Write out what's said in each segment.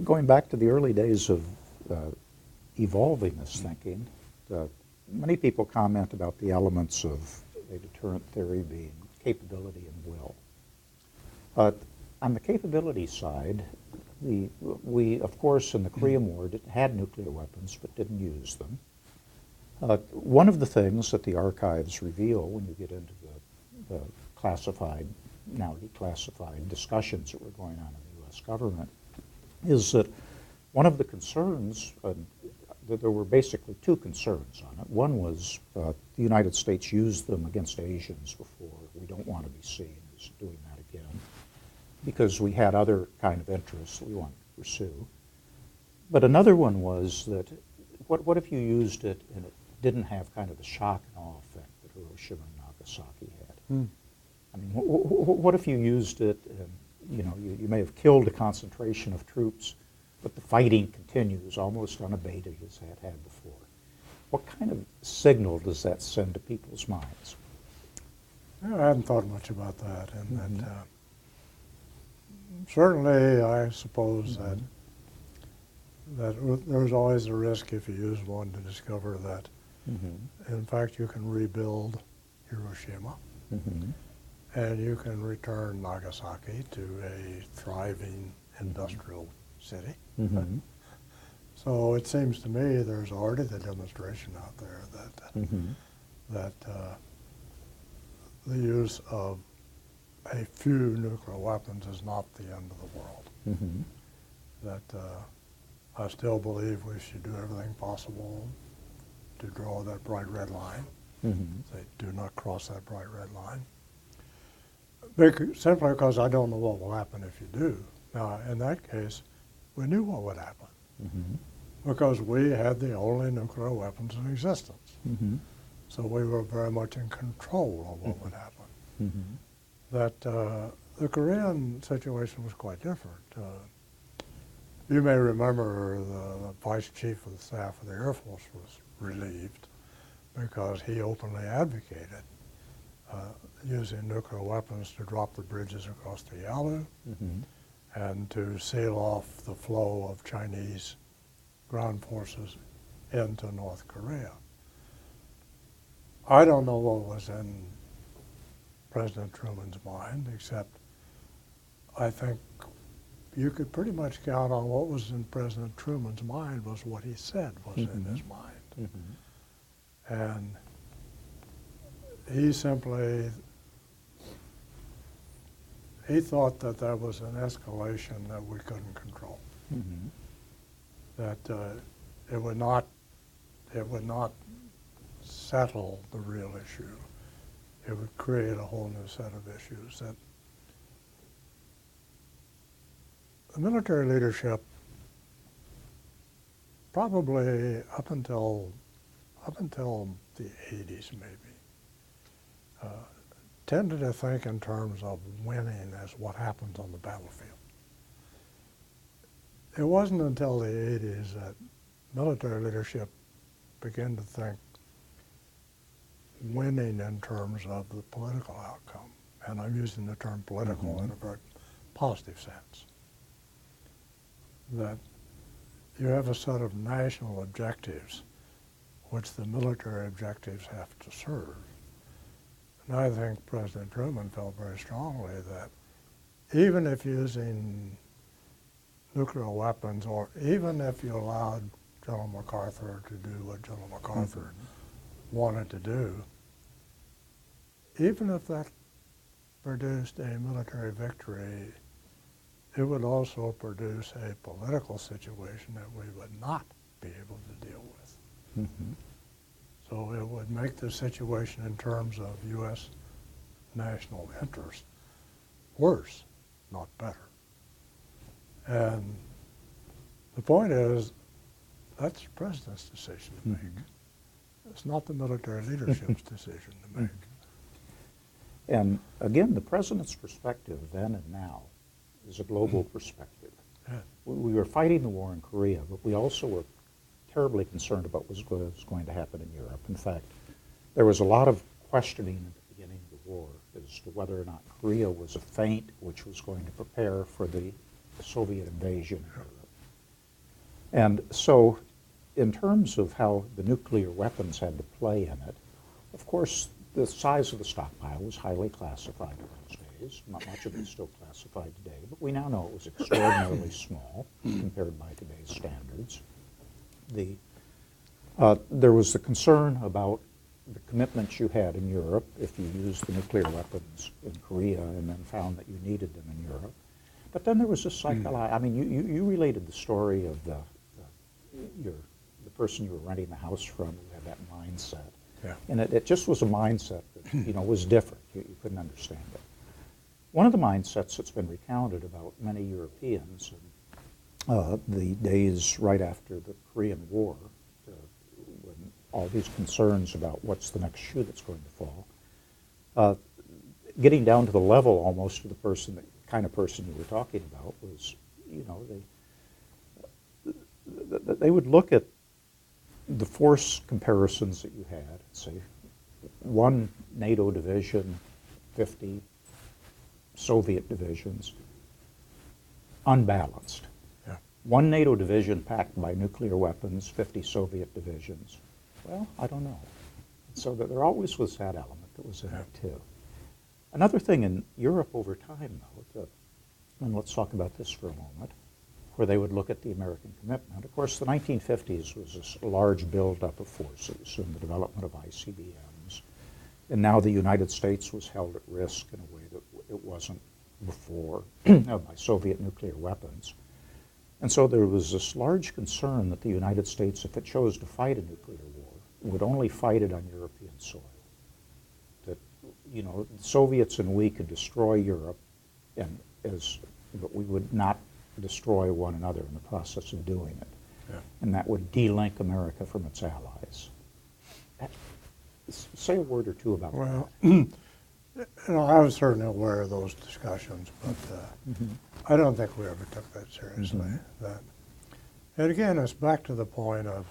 Going back to the early days of evolving this thinking, many people comment about the elements of a deterrent theory being capability and will. On the capability side, we, of course, in the Korean War had nuclear weapons but didn't use them. One of the things that the archives reveal when you get into the classified, now declassified discussions that were going on in the U.S. government is that one of the concerns, that there were basically two concerns on it. One was the United States used them against Asians before. We don't want to be seen as doing that again because we had other kind of interests that we wanted to pursue. But another one was that what if you used it and it didn't have kind of the shock and awe effect that Hiroshima and Nagasaki had? Mm. I mean, what if you used it and you may have killed a concentration of troops, but the fighting continues almost unabated as it had before? What kind of signal does that send to people's minds? I hadn't thought much about that, and that certainly I suppose that there's always a risk if you use one to discover that, in fact, you can rebuild Hiroshima, and you can return Nagasaki to a thriving industrial city. So it seems to me there's already the demonstration out there that the use of a few nuclear weapons is not the end of the world. That I still believe we should do everything possible to draw that bright red line. Say, do not cross that bright red line. Simply because I don't know what will happen if you do. Now, in that case, we knew what would happen because we had the only nuclear weapons in existence. So we were very much in control of what would happen. That the Korean situation was quite different. You may remember the Vice Chief of the Staff of the Air Force was relieved because he openly advocated using nuclear weapons to drop the bridges across the Yalu and to seal off the flow of Chinese ground forces into North Korea. I don't know what was in President Truman's mind, except I think you could pretty much count on what was in President Truman's mind was what he said was in his mind. And he simply, he thought that that was an escalation that we couldn't control. That it would not settle the real issue. It would create a whole new set of issues. That the military leadership, probably up until the 80s maybe, tended to think in terms of winning as what happens on the battlefield. It wasn't until the 80s that military leadership began to think winning in terms of the political outcome. And I'm using the term political in a very positive sense. That you have a set of national objectives which the military objectives have to serve. And I think President Truman felt very strongly that even if using nuclear weapons, or even if you allowed General MacArthur to do what General MacArthur wanted to do, even if that produced a military victory, it would also produce a political situation that we would not be able to deal with. So it would make the situation in terms of U.S. national interest worse, not better. And the point is, that's the president's decision to make. It's not the military leadership's decision to make. And again, the president's perspective then and now is a global perspective. We were fighting the war in Korea, but we also were terribly concerned about what was going to happen in Europe. In fact, there was a lot of questioning at the beginning of the war as to whether or not Korea was a feint which was going to prepare for the Soviet invasion of Europe. And so in terms of how the nuclear weapons had to play in it, of course, the size of the stockpile was highly classified in those days. Much of it is still classified today, but we now know it was extraordinarily small compared by today's standards. There was the concern about the commitments you had in Europe if you used the nuclear weapons in Korea and then found that you needed them in Europe. But then there was a psychological, I mean, you related the story of the person you were renting the house from who had that mindset. Yeah. And it just was a mindset that, was different. You couldn't understand it. One of the mindsets that's been recounted about many Europeans in the days right after the Korean War, when all these concerns about what's the next shoe that's going to fall, getting down to the level almost of the kind of person you were talking about was, they would look at the force comparisons that you had, say, one NATO division, 50 Soviet divisions, unbalanced. Yeah. One NATO division packed by nuclear weapons, 50 Soviet divisions. Well, I don't know. So there always was that element that was in it too. Another thing in Europe over time, though, and let's talk about this for a moment, where they would look at the American commitment. Of course, the 1950s was this large buildup of forces and the development of ICBMs. And now the United States was held at risk in a way that it wasn't before by Soviet nuclear weapons. And so there was this large concern that the United States, if it chose to fight a nuclear war, would only fight it on European soil. That, the Soviets and we could destroy Europe, but we would not destroy one another in the process of doing it. Yeah. And that would de-link America from its allies. Say a word or two about that. Well, I was certainly aware of those discussions, but I don't think we ever took that seriously. And again, it's back to the point of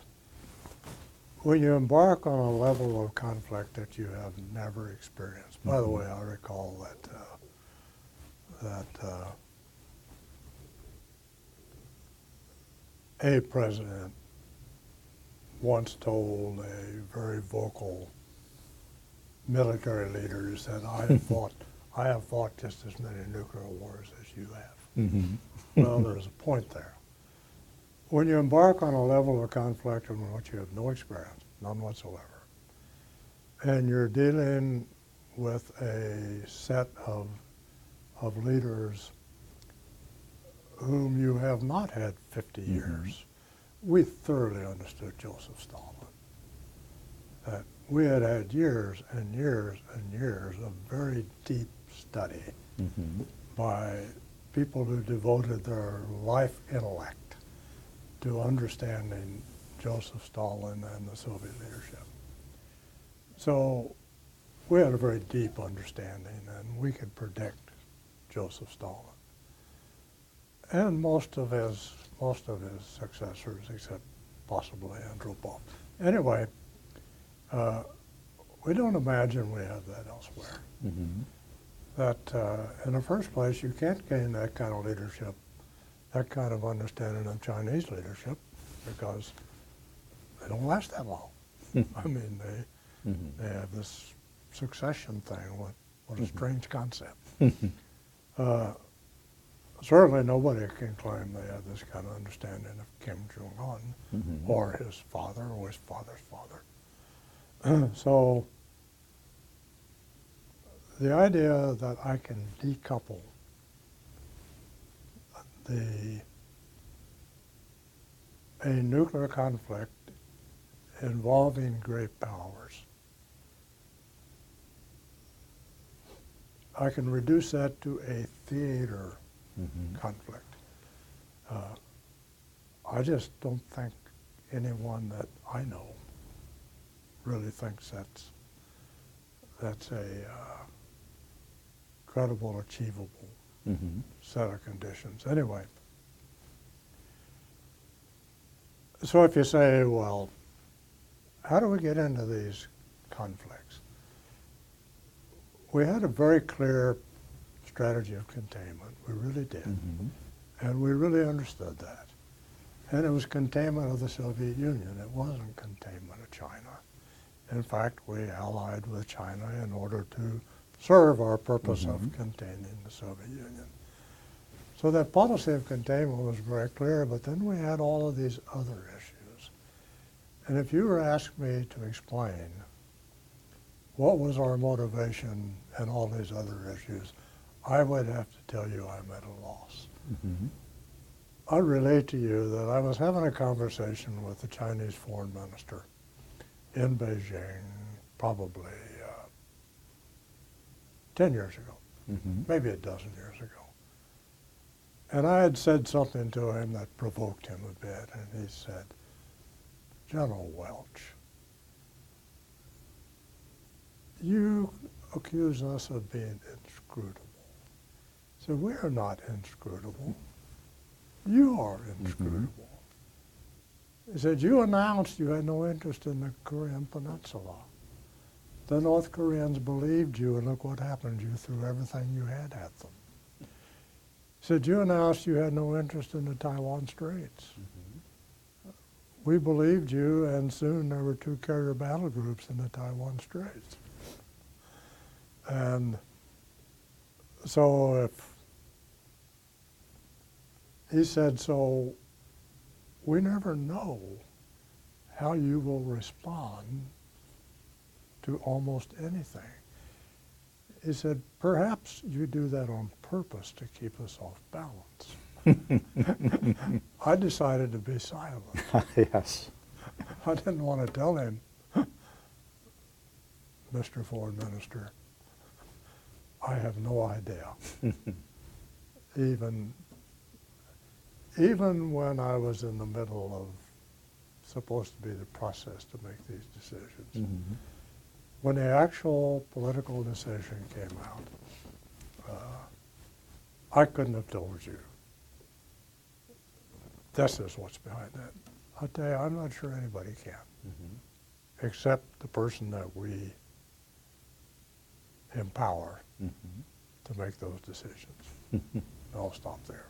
when you embark on a level of conflict that you have never experienced. By the way, I recall that a president once told a very vocal military leader who said, I have fought just as many nuclear wars as you have. Well, there's a point there. When you embark on a level of conflict in which you have no experience, none whatsoever, and you're dealing with a set of leaders whom you have not had 50 years, we thoroughly understood Joseph Stalin. That we had had years and years and years of very deep study by people who devoted their life intellect to understanding Joseph Stalin and the Soviet leadership. So we had a very deep understanding, and we could predict Joseph Stalin and most of his successors, except possibly Andropov. Anyway, we don't imagine we have that elsewhere. That in the first place, you can't gain that kind of leadership, that kind of understanding of Chinese leadership, because they don't last that long. I mean, they have this succession thing. What a strange concept. Certainly nobody can claim they have this kind of understanding of Kim Jong-un or his father or his father's father. So the idea that I can decouple a nuclear conflict involving great powers, I can reduce that to a theater conflict. I just don't think anyone that I know really thinks that's a credible, achievable set of conditions. Anyway, so if you say, well, how do we get into these conflicts? We had a very clear strategy of containment. We really did. And we really understood that. And it was containment of the Soviet Union. It wasn't containment of China. In fact, we allied with China in order to serve our purpose of containing the Soviet Union. So that policy of containment was very clear, but then we had all of these other issues. And if you were asked me to explain what was our motivation and all these other issues, I would have to tell you I'm at a loss. I'll relate to you that I was having a conversation with the Chinese foreign minister in Beijing probably 10 years ago, maybe a dozen years ago. And I had said something to him that provoked him a bit, and he said, "General Welch, you accuse us of being inscrutable." I said, "We are not inscrutable. You are inscrutable." He said, "You announced you had no interest in the Korean Peninsula. The North Koreans believed you, and look what happened. You threw everything you had at them." He said, "You announced you had no interest in the Taiwan Straits. We believed you, and soon there were 2 carrier battle groups in the Taiwan Straits." And so he said, "So we never know how you will respond to almost anything." He said, "Perhaps you do that on purpose to keep us off balance." I decided to be silent. Yes. I didn't want to tell him, "Mr. Foreign Minister, I have no idea." Even when I was in the middle of supposed to be the process to make these decisions, when the actual political decision came out, I couldn't have told you, "This is what's behind that." I'll tell you, I'm not sure anybody can, except the person that we empower to make those decisions. I'll stop there.